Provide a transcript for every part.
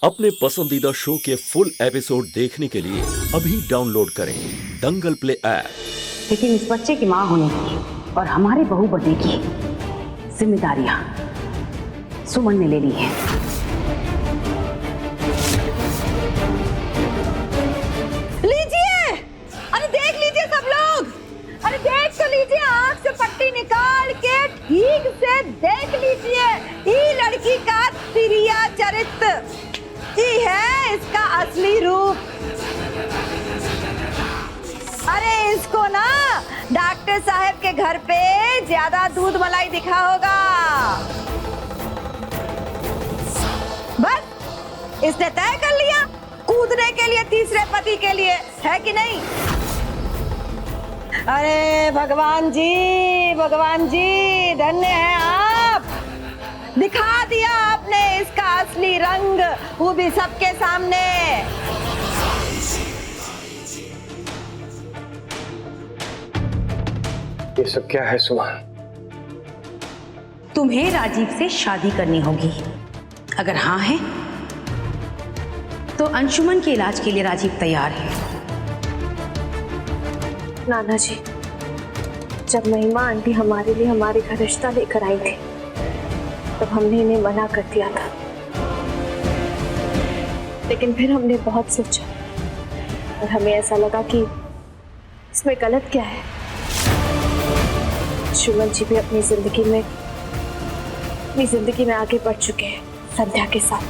अपने पसंदीदा शो के फुल एपिसोड देखने के लिए अभी डाउनलोड करें दंगल प्ले ऐप। लेकिन इस बच्चे की माँ होने की और हमारे बहू बनने की जिम्मेदारियां सुमन ने ले ली है। लीजिए, अरे देख लीजिए सब लोग, अरे देख तो लीजिए, आंख से पट्टी निकाल के ठीक से देख लीजिए। ये लड़की का तिरिया चरित्र, ये है इसका असली रूप। अरे इसको ना डॉक्टर साहब के घर पे ज्यादा दूध मलाई दिखा होगा, बस इसने तय कर लिया कूदने के लिए तीसरे पति के लिए, है कि नहीं? अरे भगवान जी धन्य है आप, दिखा दिया आपने इसका असली रंग, वो भी सबके सामने। ये सब क्या है सुमन? तुम्हें राजीव से शादी करनी होगी। अगर हाँ है तो अंशुमन के इलाज के लिए राजीव तैयार है। नाना जी, जब महिमा आंटी हमारे लिए हमारे घर रिश्ता लेकर आई थी तब हमने इन्हें मना कर दिया था, लेकिन फिर हमने बहुत सोचा और हमें ऐसा लगा कि इसमें गलत क्या है। सुमन जी भी अपनी जिंदगी में आगे बढ़ चुके हैं संध्या के साथ,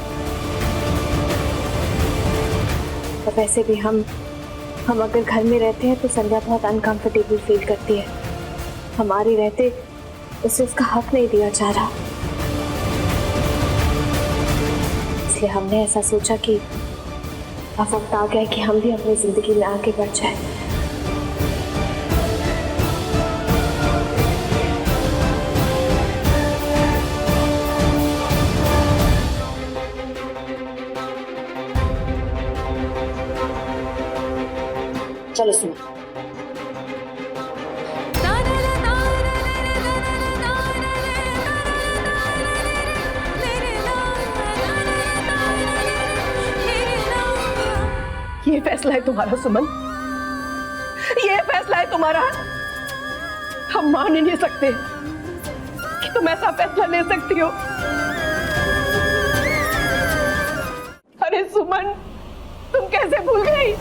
और वैसे भी हम अगर घर में रहते हैं तो संध्या बहुत अनकंफर्टेबल फील करती है। हमारे रहते उसे उसका हक नहीं दिया जा रहा, इसलिए हमने ऐसा सोचा कि अब वक्त आ गया कि हम भी अपनी जिंदगी में आगे बढ़ जाए। चलो सुनो, ये फैसला है तुम्हारा सुमन, ये फैसला है तुम्हारा। हम मान ही नहीं सकते कि तुम ऐसा फैसला ले सकती हो। अरे सुमन, तुम कैसे भूल गई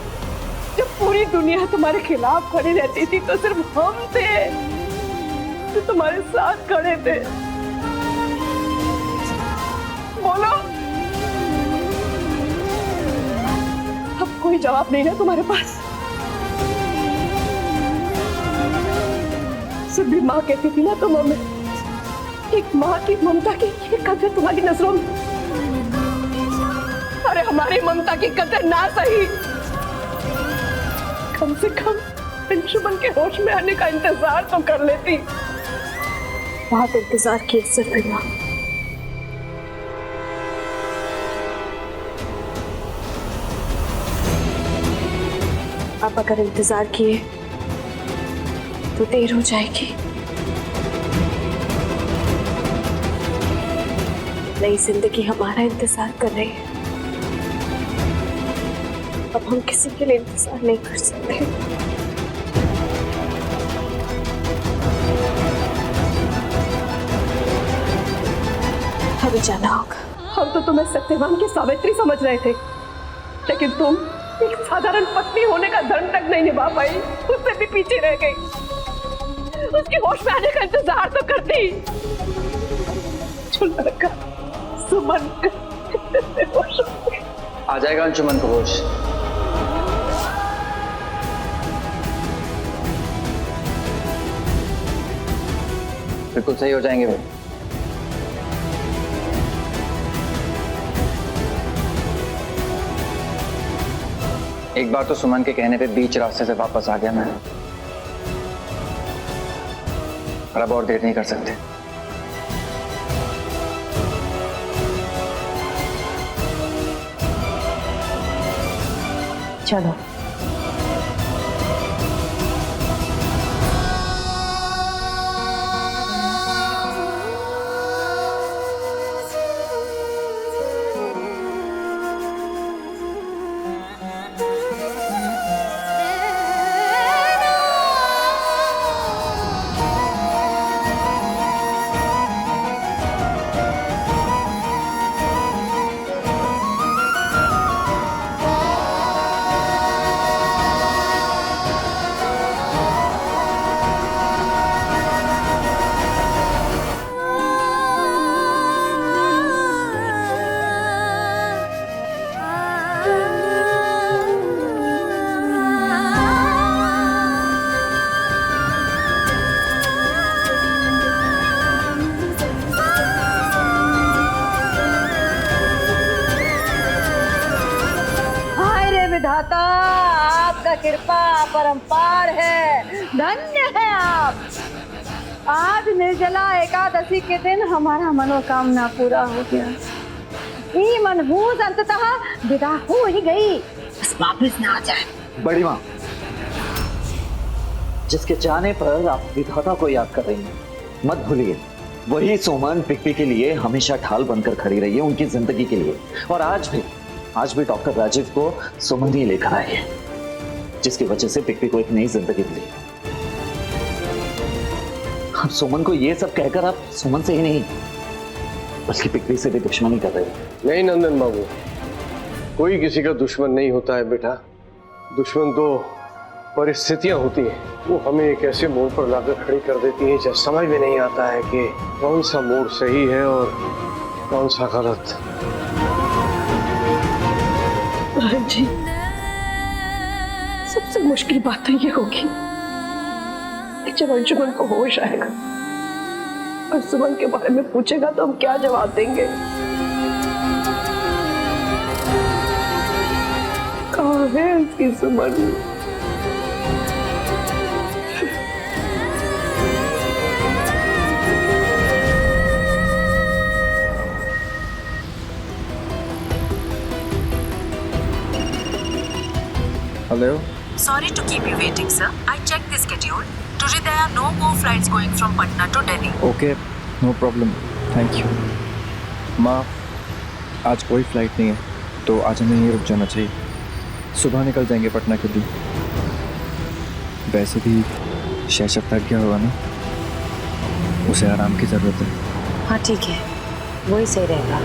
जब पूरी दुनिया तुम्हारे खिलाफ खड़ी रहती थी तो सिर्फ हम थे जो तुम्हारे साथ खड़े थे। बोलो, अब कोई जवाब नहीं है तुम्हारे पास। सिर्फ भी माँ कहती थी ना तुम हमें, एक माँ की ममता की ये कदर तुम्हारी नजरों में। अरे हमारी ममता की कदर ना सही, कम से कम अंशुमन के होश में आने का इंतजार तो कर लेती। बहुत इंतजार किए सिर्फ माँ। अब अगर इंतजार किए तो देर हो जाएगी। नई जिंदगी हमारा इंतजार कर रही है, अब हम किसी के लिए इंतजार नहीं कर सकते। हमें जाना होगा। हम तो तुम्हें सत्यवान की सावित्री समझ रहे थे, लेकिन तुम एक साधारण पत्नी होने का धर्म तक नहीं निभा पाई, उससे भी पीछे रह गई। उसके होश में आने का इंतजार तो करती। जो लड़का सुमन आ जाएगा अंशुमन को होश। बिल्कुल सही हो जाएंगे वो। एक बार तो सुमन के कहने पे बीच रास्ते से वापस आ गया मैं, और अब और देर नहीं कर सकते। चलो। विधाता आपका कृपा परंपार है, धन्य है आप। आज निर्जला एकादशी के दिन हमारा मनोकामना पूरा हो गया। ये मनहूस अंततः विदा हो ही गई, बस वापस ना आ जाए। बड़ी माँ, जिसके जाने पर आप विधाता को याद कर रही हैं, मत भूलिए वही सुमन पिप्पी के लिए हमेशा ढाल बनकर खड़ी रही है, उनकी जिंदगी के लिए। और आज भी डॉक्टर राजीव को सुमन ही लेकर आई है, जिसकी वजह से पिप्पी को एक नई जिंदगी मिली। अब सुमन को ये सब कहकर आप सुमन से ही नहीं बल्कि पिप्पी से भी दुश्मनी कर रहे हैं। नहीं नंदन बाबू, कोई किसी का दुश्मन नहीं होता है बेटा। दुश्मन तो परिस्थितियां होती हैं, वो हमें एक ऐसे मोड़ पर लाकर खड़ी कर देती हैं जब समझ में नहीं आता है कि कौन सा मोड़ सही है और कौन सा गलत। बहन जी, सबसे मुश्किल बात तो ये होगी कि जब अंशुमन को होश आएगा और सुमन के बारे में पूछेगा तो हम क्या जवाब देंगे? कहाँ है उसकी सुमन? Hello? Sorry to keep you waiting, sir. I checked the schedule. Today there are no more flights going from Patna to Delhi. Okay, no problem. Thank you. माँ, आज कोई फ्लाइट नहीं है, तो आज हमें यहीं रुक जाना चाहिए। सुबह निकल जाएंगे पटना के लिए। वैसे भी शैशव थक गया होगा ना, उसे आराम की ज़रूरत है। हाँ ठीक है, वही सही रहेगा।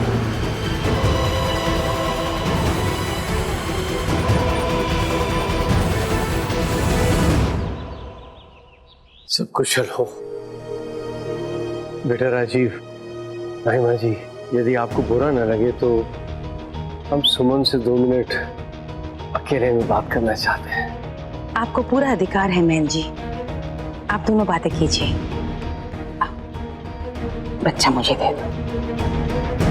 सब कुशल हो बेटा राजीव। महिमा जी, यदि आपको बुरा न लगे तो हम सुमन से 2 मिनट अकेले में बात करना चाहते हैं। आपको पूरा अधिकार है मैन जी, आप दोनों बातें कीजिए। बच्चा मुझे दे दो।